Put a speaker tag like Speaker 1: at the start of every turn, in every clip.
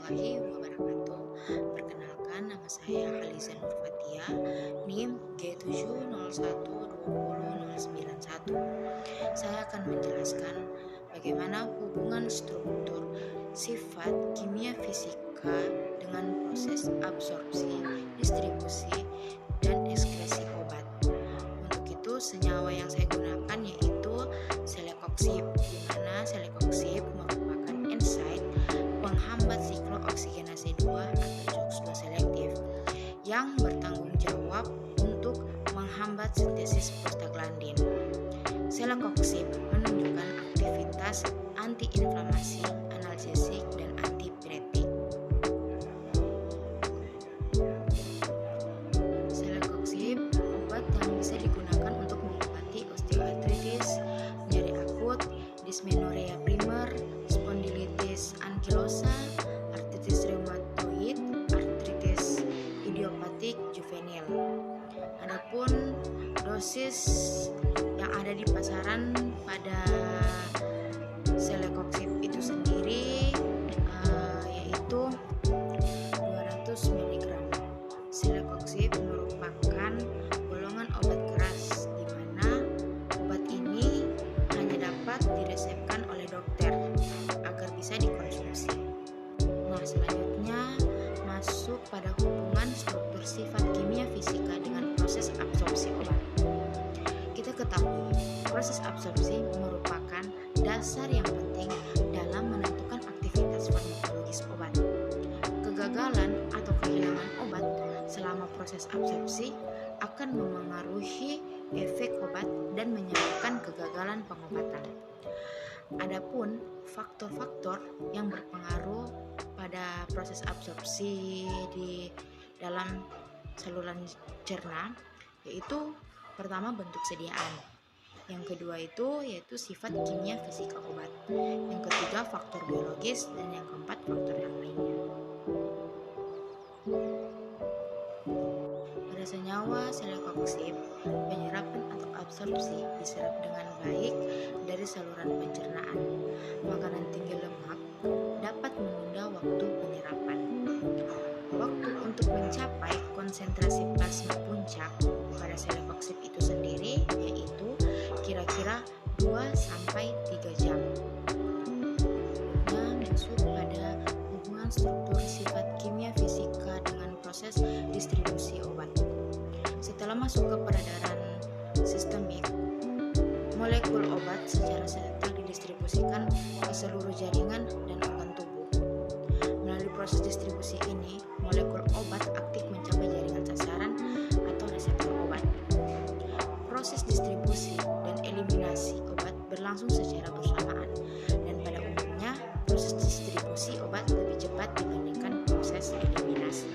Speaker 1: warahmatullahi wabarakatuh. Perkenalkan, nama saya Haliza Nurfatia, NIM G7012091. Saya akan menjelaskan bagaimana hubungan struktur sifat kimia fisika dengan proses absorpsi, distribusi, dan ekskresi obat. Untuk itu, senyawa yang saya gunakan yaitu selekoksib, di mana selekoksib merupakan enzim penghambat siklo-oksigenase 2 atau JOX2 selektif yang bertanggung jawab untuk menghambat sintesis prostaglandin. Selekoksib menunjukkan aktivitas antiinflamasi, analgesik, dan antipiretik. Selekoksib obat yang bisa digunakan untuk mengobati osteoartritis, nyeri akut, dismenorea primer, spondilitis ankilosa, artritis reumatoid, artritis idiopatik juvenil. Adapun dosis yang ada di pasaran pada selekoksib itu sendiri yaitu 200 mg. Selekoksib merupakan golongan obat keras di mana obat ini hanya dapat diresepkan oleh dokter agar bisa dikonsumsi. Nah, selanjutnya masuk pada hubungan struktur sifat kimia fisika dengan proses absorpsi obat. Kita ketahui, proses absorpsi merupakan dasar yang penting dalam menentukan aktivitas farmakologis obat. Kegagalan atau kehilangan obat selama proses absorpsi akan memengaruhi efek obat dan menyebabkan kegagalan pengobatan. Adapun faktor-faktor yang berpengaruh pada proses absorpsi di dalam saluran cerna yaitu pertama bentuk sediaan, yang kedua yaitu sifat kimia fisika obat, yang ketiga faktor biologis, dan yang keempat faktor yang lainnya. Pada senyawa selekoksib, penyerapan atau absorpsi diserap dengan baik dari saluran pencernaan. Makanan tinggi lemak dapat menunda waktu penyerapan. Waktu untuk mencapai konsentrasi plasma puncak pada selekoksib itu sendiri yaitu kira-kira 2-3 jam. Nah, masuk pada hubungan struktur sifat kimia fisika dengan proses distribusi obat. Setelah masuk ke peredaran sistemik, molekul obat secara serentak didistribusikan ke seluruh jaringan dan organ tubuh. Melalui proses distribusi ini, molekul obat aktif mencapai jaringan sasaran atau reseptor obat. Proses distribusi dan eliminasi obat berlangsung secara bersamaan, dan pada umumnya proses distribusi obat lebih cepat dibandingkan proses eliminasi.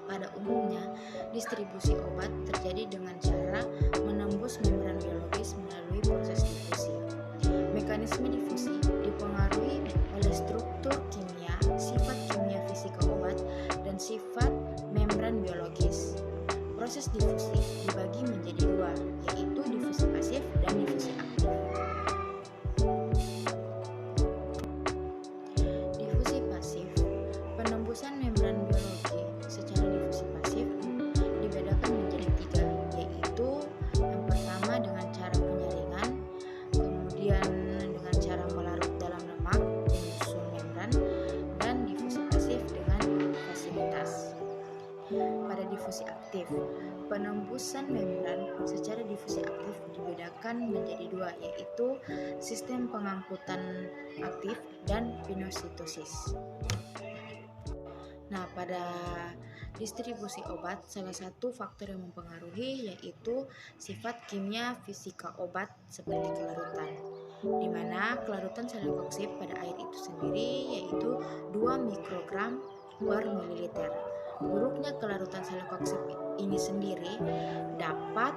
Speaker 1: Pada umumnya, distribusi obat terjadi dengan cara menembus membran biologis melalui proses difusi. Mekanisme difusi dipengaruhi oleh struktur kimia, sifat kimia fisika obat, dan sifat membran biologis. Proses difusi dibagi menjadi dua, yaitu difusi pasif dan difusi aktif. Difusi pasif, penembusan membran biologi secara difusi pasif dibedakan menjadi tiga, yaitu yang pertama dengan cara penyaringan, kemudian dengan cara melarut dalam lemak menyusun membran, dan difusi pasif dengan fasilitas. Pada difusi aktif, penembusan membran secara difusi aktif dibedakan menjadi dua, yaitu sistem pengangkutan aktif dan pinositosis. Nah, pada distribusi obat, salah satu faktor yang mempengaruhi yaitu sifat kimia fisika obat seperti kelarutan, di mana kelarutan selekoksib pada air itu sendiri yaitu 2 mikrogram per mililiter. Buruknya kelarutan selekoksib ini sendiri dapat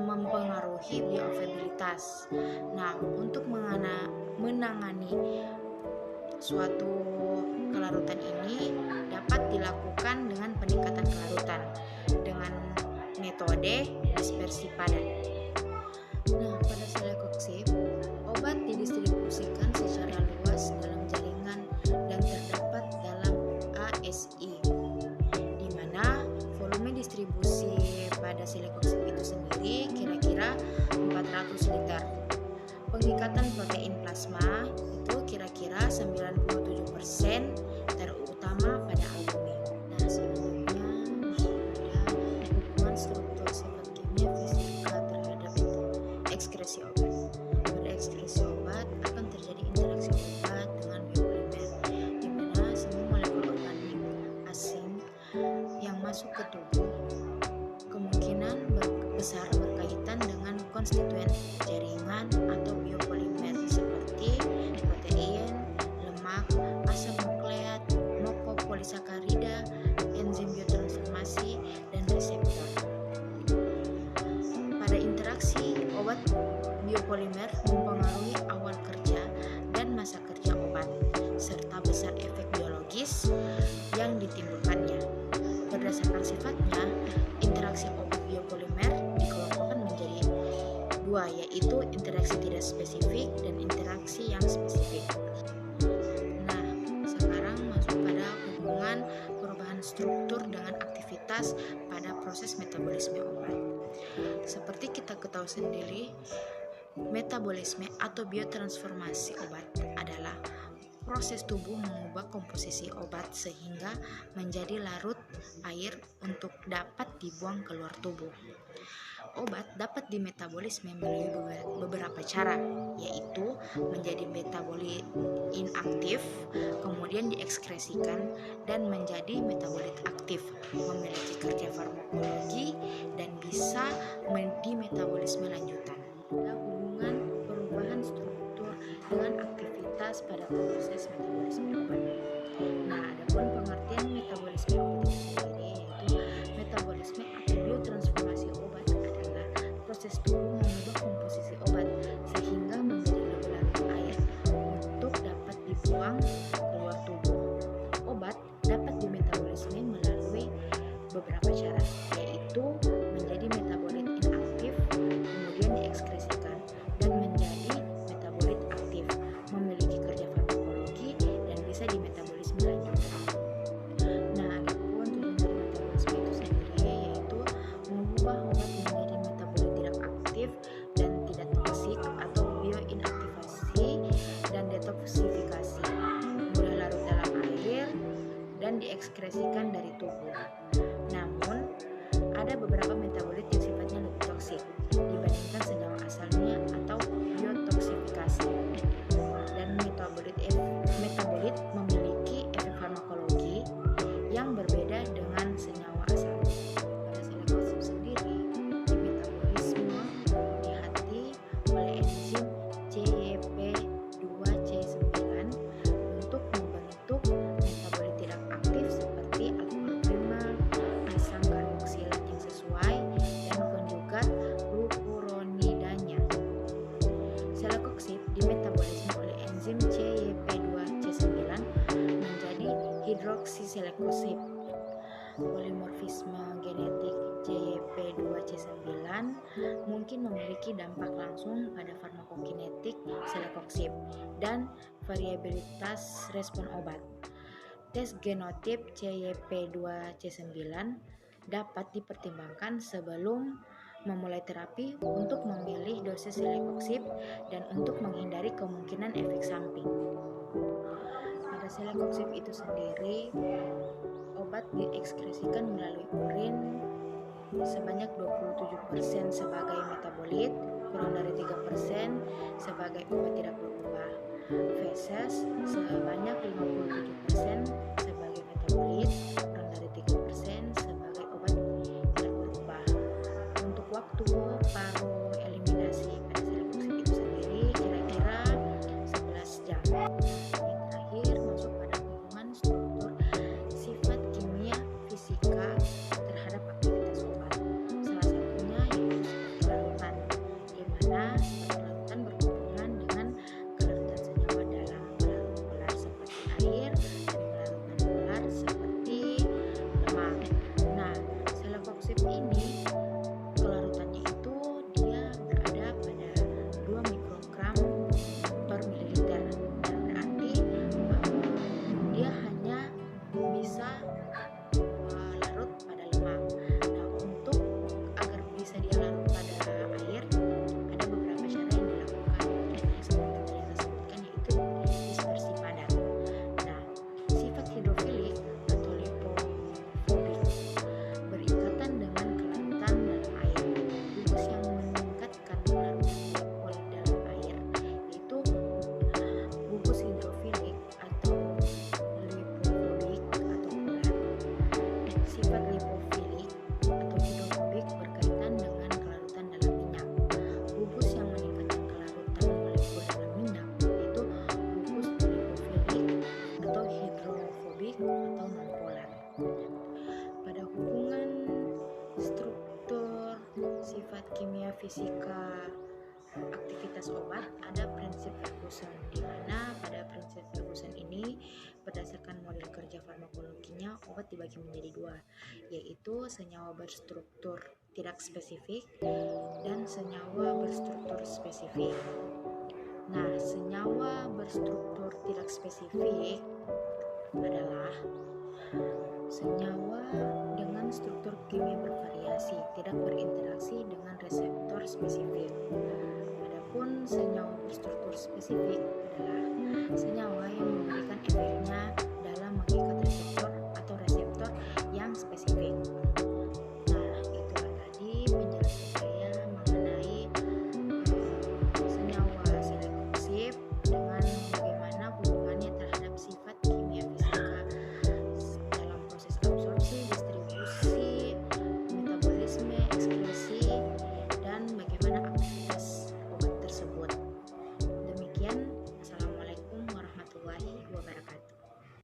Speaker 1: mempengaruhi bioavailabilitas. Nah, untuk menangani suatu kelarutan ini dapat dilakukan dengan peningkatan kelarutan dengan metode dispersi padat. Nah, pada selekoksib, obat didistribusikan secara luas dalam jaringan dan terdapat dalam ikatan protein plasma itu kira-kira 97% terutama pada albumin. Nah, selanjutnya ada hubungan struktur sifat kimia fisika terhadap ekskresi obat. Pada ekskresi obat akan terjadi interaksi obat dengan biopolimer, di mana semua molekul organik asing yang masuk ke tubuh kemungkinan besar berkaitan dengan konstituen jaringan atau biopolimer seperti protein, lemak, asam nukleat, mukopolisakarida, enzim biotransformasi, dan reseptor. Pada interaksi, obat biopolimer mempengaruhi awal kerja dan masa kerja obat, serta besar efek biologis yang ditimbulkannya. Berdasarkan sifatnya, interaksi obat biopolimer dikelompokkan menjadi dua, yaitu interaksi tidak spesifik dan interaksi yang spesifik. Nah, sekarang masuk pada hubungan perubahan struktur dengan aktivitas pada proses metabolisme obat. Seperti kita ketahui sendiri, metabolisme atau biotransformasi obat adalah proses tubuh mengubah komposisi obat sehingga menjadi larut air untuk dapat dibuang keluar tubuh. Obat dapat dimetabolisme melalui beberapa cara, yaitu menjadi metabolit inaktif, kemudian diekskresikan dan menjadi metabolit aktif, memiliki kerja farmakologi dan bisa dimetabolisme lanjutan. Ada hubungan perubahan struktur dengan aktivitas pada proses metabolisme obat. Nah, adapun pengertian metabolisme obat itu sendiri, yaitu metabolisme atau biotransformasi obat adalah proses tubuh mengubah komposisi obat sehingga menjadi lebih larut air untuk dapat dibuang keluar tubuh. Obat dapat dimetabolisme melalui beberapa cara, yaitu menjadi metabolit inaktif, kemudian diekskresikan dan menjadi metabolit aktif, memiliki kerja farmakologi dan bisa dimetabolisme lanjutan. Nah, adapun tujuan dari metabolisme itu sendiri yaitu mengubah obat menjadi metabolit tidak aktif dan tidak toksik atau bioinaktivasi dan detoksifikasi, mulai larut dalam air dan diekskresikan dari tubuh. Namun, ada beberapa metabolit yang sifatnya lebih toksik dibandingkan senyawa asalnya atau biotoksifikasi. Dan metabolit memiliki efek farmakologi yang berbeda dengan senyawa asalnya. Pada selekosip sendiri, metabolisme dihati oleh enzim CYP2C9 untuk membentuk metabolit tidak aktif seperti alkohol primer, asam karboksilat yang sesuai, dan konjugat glukuronidanya. Selekoksib dimetabolisme oleh enzim CYP2C9 menjadi hidroksiselekoksib. Polimorfisme genetik CYP2C9 mungkin memiliki dampak langsung pada farmakokinetik selekoksib dan variabilitas respon obat. Tes genotip CYP2C9 dapat dipertimbangkan sebelum memulai terapi untuk memilih dosis selekoksib dan untuk menghindari kemungkinan efek samping. Pada selekoksib itu sendiri, obat diekskresikan melalui urin sebanyak 27% sebagai metabolit, kurang dari 3% sebagai obat tidak berubah. Feses sebanyak 57% sebagai metabolit, kurang dari 3% sebagai obat tidak berubah. Untuk waktu paruh eliminasi pada selekoksib itu sendiri kira-kira 11 jam. Yang terakhir masuk pada hubungan struktur sifat kimia fisika terhadap aktivitas obat. Salah satunya yaitu sifat kelarutan, di mana sifat kelarutan berhubungan dengan kelarutan senyawa dalam pelarut molar seperti air dan kelarutan molar seperti gugus hidrofilik atau lipofobik atau polar. Sifat lipofilik atau hidrofobik berkaitan dengan kelarutan dalam minyak. Gugus yang meningkatkan kelarutan molekul dalam minyak yaitu gugus lipofilik atau hidrofobik atau nonpolar. Pada hubungan struktur, sifat kimia, fisika, aktivitas obat ada prinsip Ferguson, di mana pada prinsip Ferguson ini berdasarkan model kerja farmakologinya obat dibagi menjadi dua, yaitu senyawa berstruktur tidak spesifik dan senyawa berstruktur spesifik. Nah, senyawa berstruktur tidak spesifik adalah senyawa dengan struktur kimia bervariasi, tidak berinteraksi dengan reseptor spesifik. Adapun senyawa berstruktur spesifik adalah senyawa yang memberikan efeknya dalam mengikat